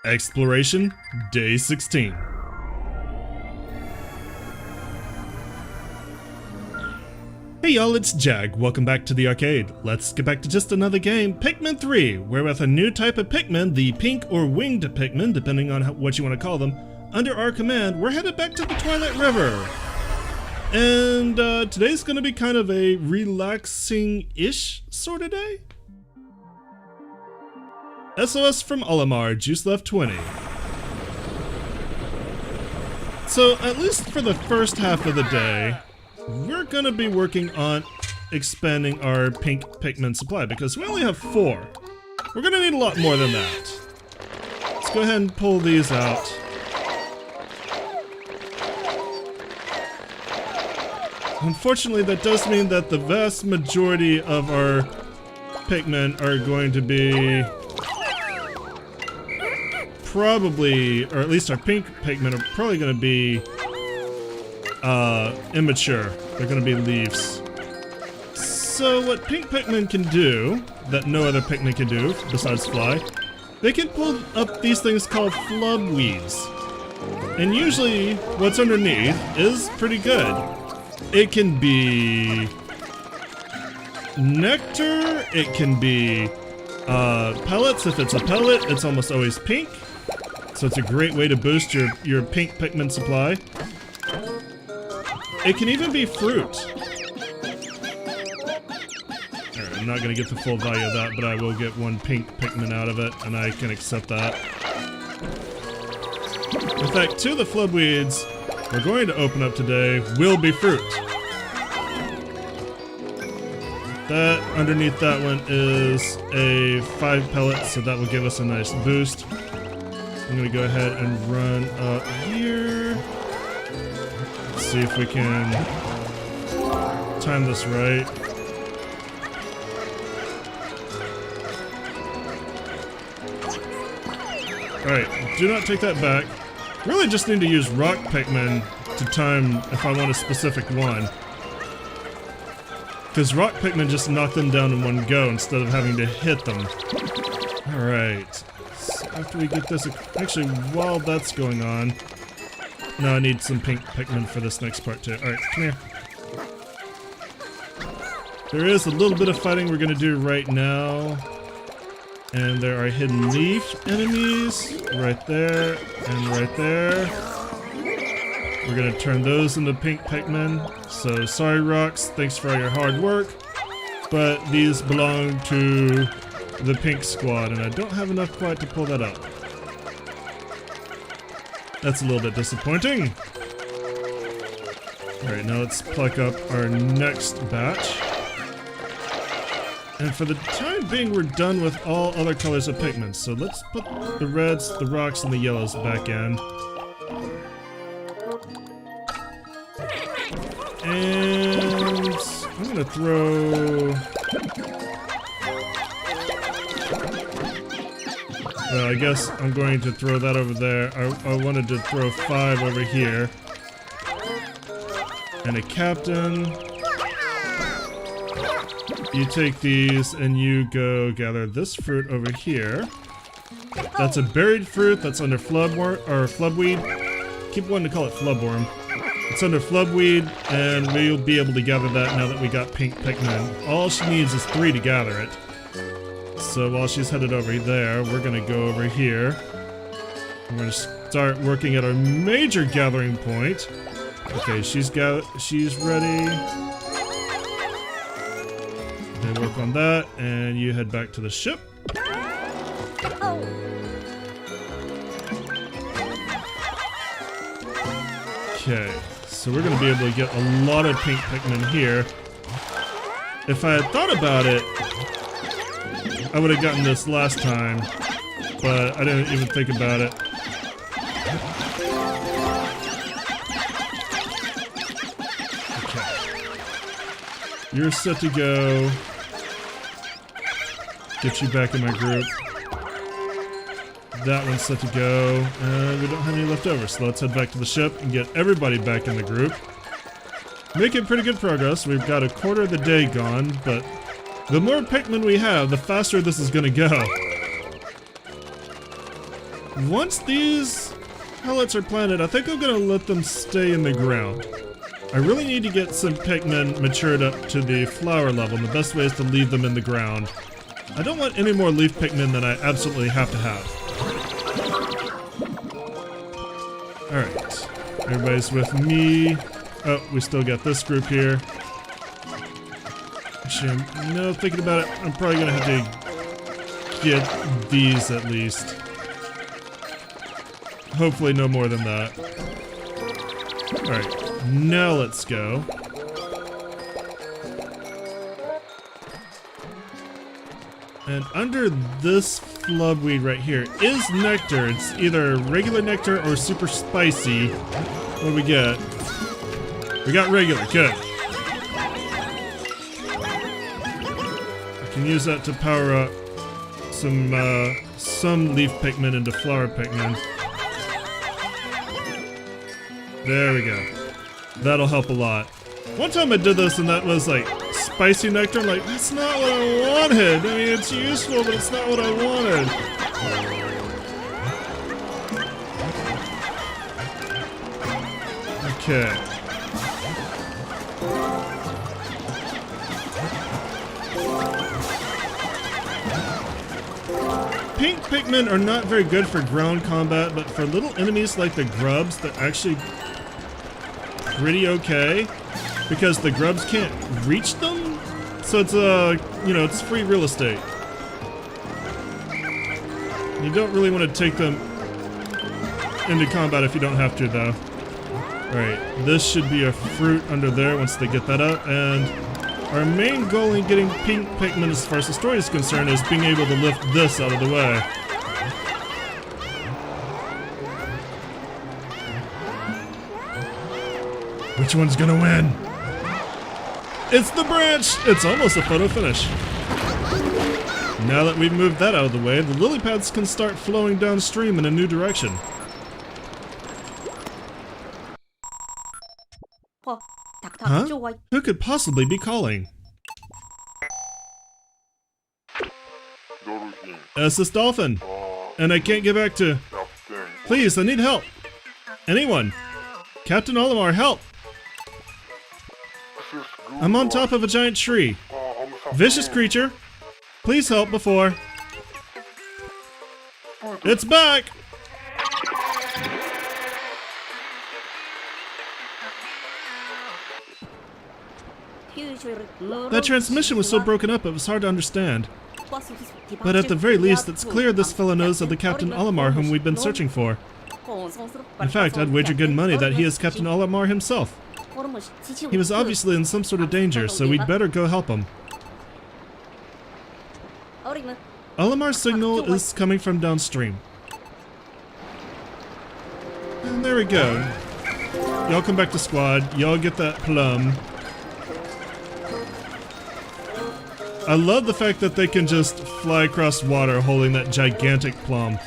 Exploration, Day 16. Hey y'all, it's Jag. Welcome back to the arcade. Let's get back to just another game, Pikmin 3, where with a new type of Pikmin, the pink or winged Pikmin, depending on what you want to call them, under our command, we're headed back to the Twilight River. And today's going to be kind of a relaxing-ish sort of day. SOS from Olimar, juice left 20. So, at least for the first half of the day, we're gonna be working on expanding our pink Pikmin supply because we only have 4. We're gonna need a lot more than that. Let's go ahead and pull these out. Unfortunately, that does mean that the vast majority of our Pikmin are going to be probably, or at least our pink Pikmin are probably going to be immature. They're going to be leaves. So what pink Pikmin can do, that no other Pikmin can do besides fly, they can pull up these things called flub weeds. And usually what's underneath is pretty good. It can be nectar, it can be pellets. If it's a pellet, it's almost always pink. So it's a great way to boost your pink Pikmin supply. It can even be fruit. Alright, I'm not going to get the full value of that, but I will get 1 pink Pikmin out of it, and I can accept that. In fact, 2 of the flub weeds we're going to open up today will be fruit. That, underneath that one, is a 5 pellet, so that will give us a nice boost. I'm going to go ahead and run up here. Let's see if we can time this right. Alright, do not take that back. Really just need to use rock Pikmin to time if I want a specific one. Because rock Pikmin just knock them down in one go instead of having to hit them. Alright. So after we get this, actually while that's going on, no, I need some pink Pikmin for this next part too. Alright, come here. There is a little bit of fighting we're gonna do right now. And there are hidden leaf enemies right there and right there. We're gonna turn those into pink Pikmin. So sorry rocks, thanks for all your hard work. But these belong to the pink squad and I don't have enough quite to pull that up. That's a little bit disappointing. Alright, now let's pluck up our next batch. And for the time being, we're done with all other colors of Pikmin. So let's put the reds, the rocks, and the yellows back in. And I'm gonna throw... I guess I'm going to throw that over there. I wanted to throw 5 over here. And a captain. You take these and you go gather this fruit over here. That's a buried fruit that's under flubweed. Keep wanting to call it flubworm. It's under flubweed and we'll be able to gather that now that we got pink Pikmin. All she needs is 3 to gather it. So while she's headed over there, we're gonna go over here. We're gonna start working at our major gathering point. Okay, she's ready. Okay, work on that, and you head back to the ship. Okay, so we're gonna be able to get a lot of pink Pikmin here. If I had thought about it, I would have gotten this last time, but I didn't even think about it. Okay. You're set to go. Get you back in my group. That one's set to go, and we don't have any left over, so let's head back to the ship and get everybody back in the group. Making pretty good progress. We've got a quarter of the day gone, but the more Pikmin we have, the faster this is gonna go. once these pellets are planted, I think I'm gonna let them stay in the ground. I really need to get some Pikmin matured up to the flower level, and the best way is to leave them in the ground. I don't want any more leaf Pikmin than I absolutely have to have. Alright, everybody's with me. Oh, we still got this group here. Actually, no, thinking about it, I'm probably gonna have to get these at least. Hopefully no more than that. Alright, now let's go. And under this flubweed right here is nectar. It's either regular nectar or super spicy. What do we get? We got regular, good. I can use that to power up some leaf Pikmin into flower Pikmin. There we go. That'll help a lot. One time I did this and that was like spicy nectar. I'm like, that's not what I wanted. I mean, it's useful, but it's not what I wanted. Okay. Pink Pikmin are not very good for ground combat, but for little enemies like the grubs, they're actually pretty okay, because the grubs can't reach them, so it's you know, it's free real estate. You don't really want to take them into combat if you don't have to, though. Alright, this should be a fruit under there once they get that up, and our main goal in getting Pink Pikmin as far as the story is concerned is being able to lift this out of the way. Which one's gonna win? It's the branch! It's almost a photo finish. Now that we've moved that out of the way, the lily pads can start flowing downstream in a new direction. Huh? Who could possibly be calling? This Dolphin. And I can't get back to... Please, I need help. Anyone? Captain Olimar, help! I'm on top of a giant tree. Vicious creature. Please help before... It's back! That transmission was so broken up it was hard to understand. But at the very least, it's clear this fellow knows of the Captain Olimar whom we've been searching for. In fact, I'd wager good money that he is Captain Olimar himself. He was obviously in some sort of danger, so we'd better go help him. Olimar's signal is coming from downstream. And there we go. Y'all come back to squad. Y'all get that plum. I love the fact that they can just fly across water holding that gigantic plum.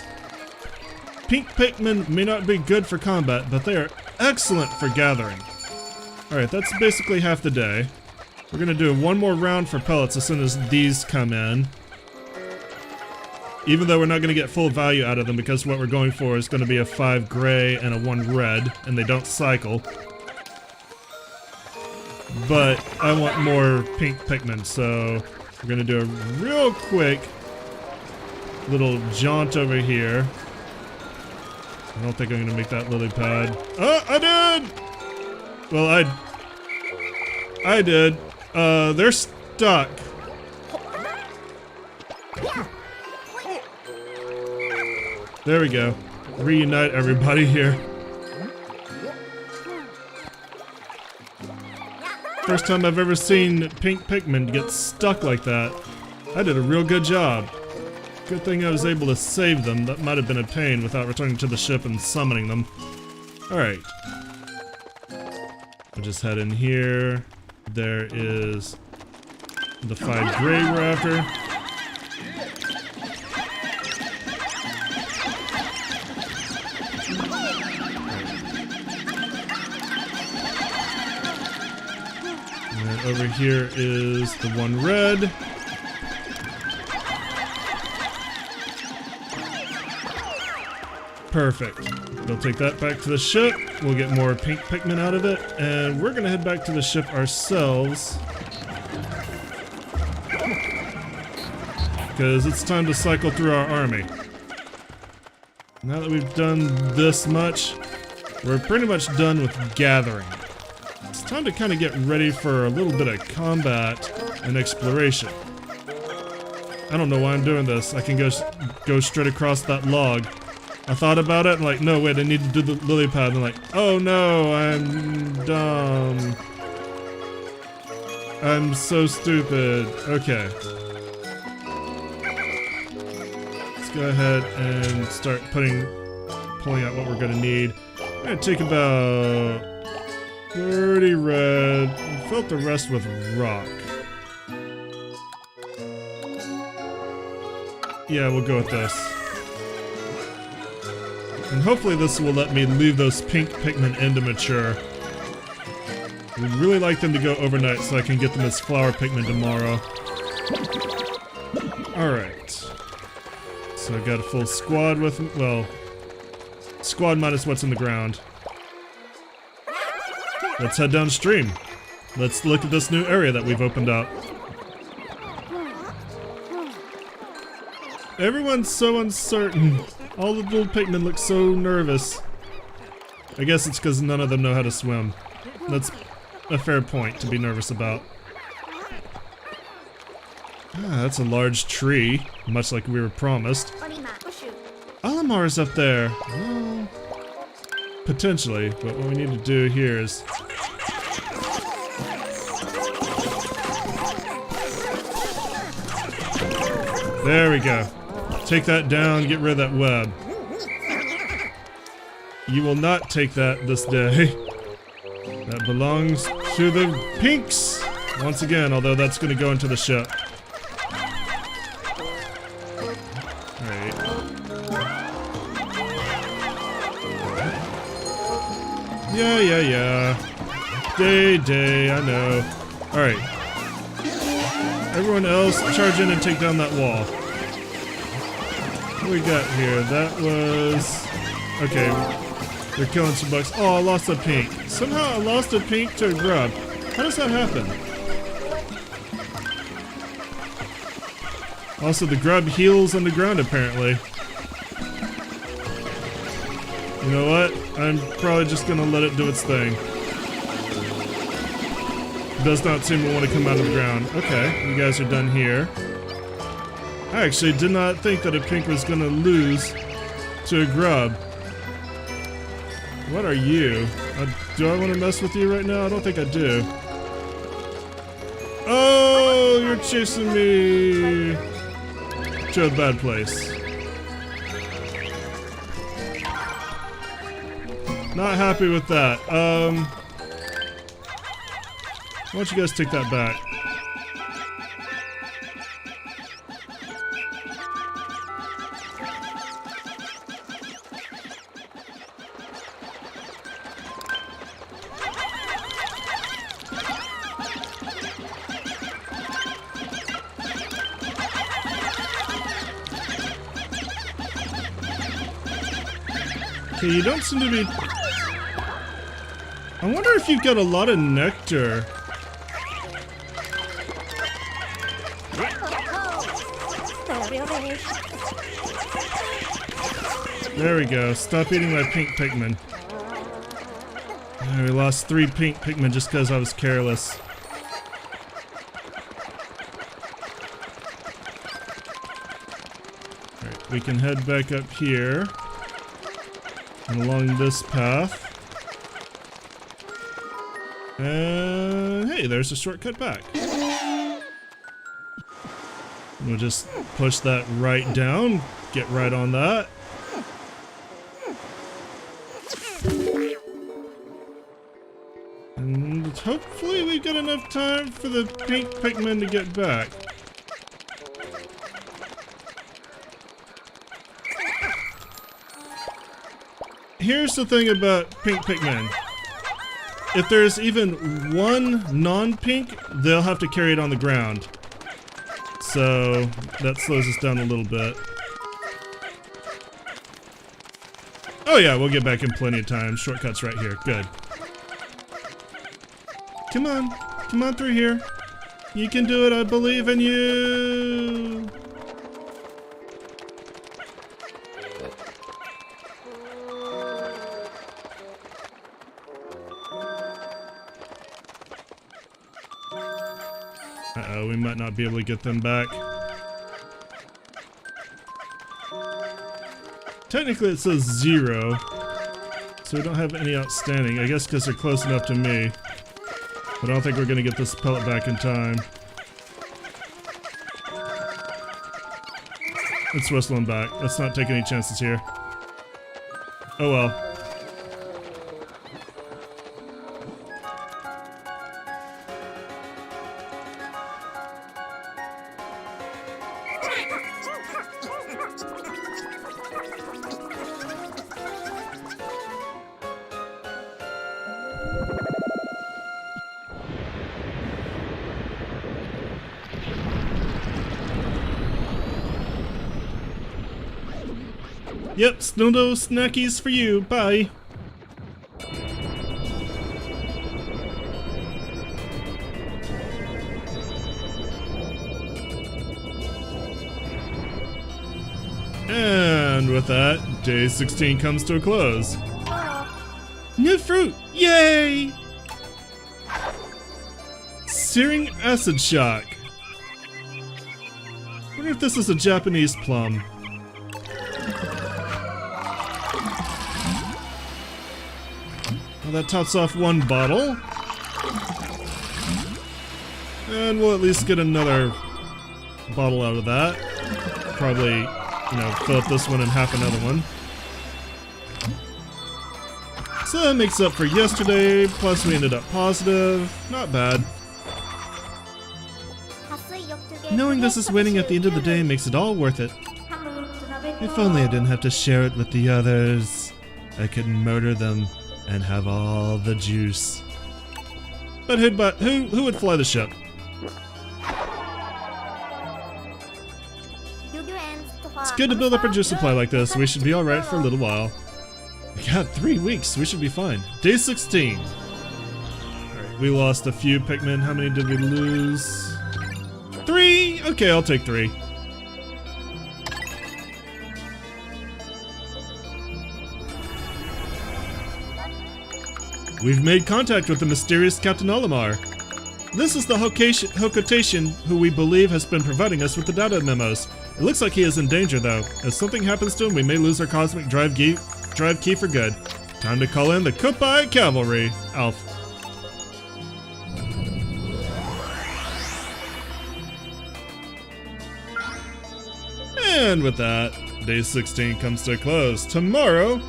Pink Pikmin may not be good for combat, but they are excellent for gathering. Alright, that's basically half the day. We're gonna do one more round for pellets as soon as these come in. Even though we're not gonna get full value out of them because what we're going for is gonna be a 5 gray and a 1 red, and they don't cycle. But I want more Pink Pikmin, so we're gonna do a real quick little jaunt over here. I don't think I'm gonna make that lily pad. Oh, I did! Well, I did. They're stuck. There we go. Reunite everybody here. First time I've ever seen Pink Pikmin get stuck like that. I did a real good job. Good thing I was able to save them. That might have been a pain without returning to the ship and summoning them. Alright. We'll just head in here. There is the 5 gray we're after. And over here is the 1 red. Perfect. We'll take that back to the ship. We'll get more pink Pikmin out of it. And we're gonna head back to the ship ourselves. Because it's time to cycle through our army. Now that we've done this much, we're pretty much done with gathering. It's time to kind of get ready for a little bit of combat and exploration. I don't know why I'm doing this. I can go straight across that log. I thought about it and like, no, wait, I need to do the lily pad. And like, oh no, I'm dumb. I'm so stupid. Okay. Let's go ahead and start pulling out what we're gonna need. I'm gonna take about 30 red and fill up the rest with rock. Yeah, we'll go with this. And hopefully this will let me leave those pink Pikmin in to mature. We'd really like them to go overnight so I can get them as flower Pikmin tomorrow. Alright. So I got a full squad with me. Well, squad minus what's in the ground. Let's head downstream. Let's look at this new area that we've opened up. Everyone's so uncertain. All the little Pikmin look so nervous. I guess it's because none of them know how to swim. That's a fair point to be nervous about. Ah, that's a large tree, much like we were promised. Olimar is up there. Well, potentially, but what we need to do here is... There we go. Take that down, get rid of that web. You will not take that this day. That belongs to the pinks! Once again, although that's gonna go into the ship. Alright. Yeah. Day, I know. Alright. Everyone else, charge in and take down that wall. What we got here? That was... Okay, they're killing some bugs. Oh, I lost a pink. Somehow I lost a pink to a grub. How does that happen? Also, the grub heals on the ground, apparently. You know what? I'm probably just gonna let it do its thing. It does not seem to want to come out of the ground. Okay, you guys are done here. I actually did not think that a pink was gonna lose to a grub. What are you? Do I want to mess with you right now? I don't think I do. Oh, you're chasing me to a bad place. Not happy with that. Why don't you guys take that back? Okay, you don't seem to be... I wonder if you've got a lot of nectar. There we go. Stop eating my pink Pikmin. We lost 3 pink Pikmin just because I was careless. Alright, we can head back up here. And along this path. And hey, there's a shortcut back. We'll just push that right down, get right on that. And hopefully we've got enough time for the pink Pikmin to get back. Here's the thing about pink Pikmin. If there's even one non-pink, they'll have to carry it on the ground. So that slows us down a little bit. Oh yeah, we'll get back in plenty of time. Shortcuts right here. Good. Come on. Come on through here. You can do it. I believe in you. Uh-oh, we might not be able to get them back. Technically it says 0, so we don't have any outstanding. I guess because they're close enough to me. But I don't think we're going to get this pellet back in time. Let's whistle him back. Let's not take any chances here. Oh well. Yep, Snodo snackies for you. Bye. And with that, day 16 comes to a close. New fruit! Yay! Searing acid shock. I wonder if this is a Japanese plum. Well, that tops off one bottle. And we'll at least get another bottle out of that. Probably, you know, fill up this one and half another one. So that makes up for yesterday, plus we ended up positive. Not bad. Knowing this is winning at the end of the day makes it all worth it. If only I didn't have to share it with the others. I could murder them and have all the juice. But who would fly the ship? It's good to build up our juice supply like this. We should be alright for a little while. We got 3 weeks. We should be fine. Day 16. Alright, we lost a few Pikmin. How many did we lose? 3? Okay, I'll take 3. We've made contact with the mysterious Captain Olimar. This is the Hokotation who we believe has been providing us with the data memos. It looks like he is in danger though. If something happens to him, we may lose our cosmic drive key for good. Time to call in the Kupai Cavalry. Alf. And with that, day 16 comes to a close. Tomorrow,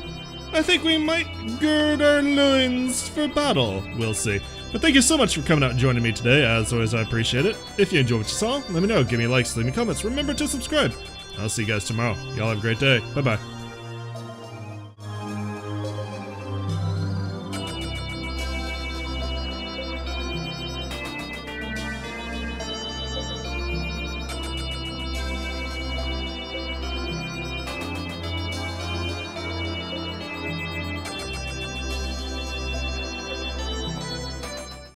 I think we might gird our loins for battle. We'll see. But thank you so much for coming out and joining me today. As always, I appreciate it. If you enjoyed what you saw, let me know. Give me likes, leave me comments. Remember to subscribe. I'll see you guys tomorrow. Y'all have a great day. Bye-bye.